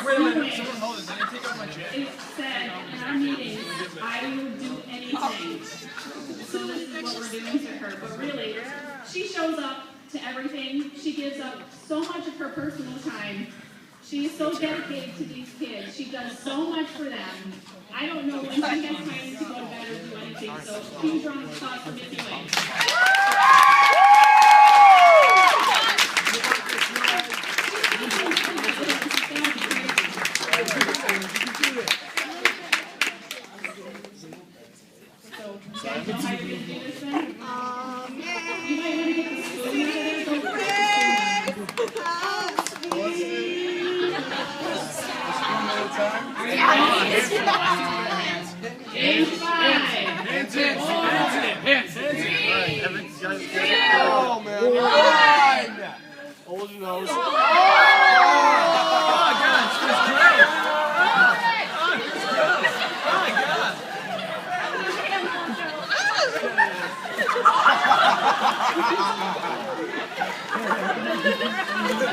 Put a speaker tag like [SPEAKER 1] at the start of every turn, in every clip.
[SPEAKER 1] Ewing, it said in our meetings, I would do anything. So this is what we're doing to her. But really, she shows up to everything. She gives up so much of her personal time. She is so dedicated to these kids. She does so much for them. I don't know when she has time to go to bed or do anything. So huge round of applause for Miss Ewing.
[SPEAKER 2] Hold your nose.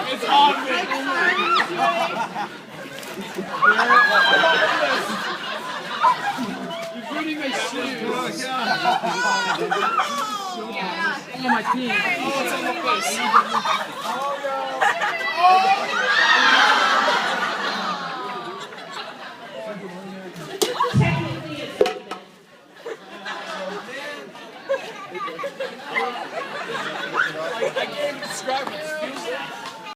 [SPEAKER 2] It's obvious. You're putting my shoes. Oh, my team. Oh, it's on the face. Oh, no. Oh,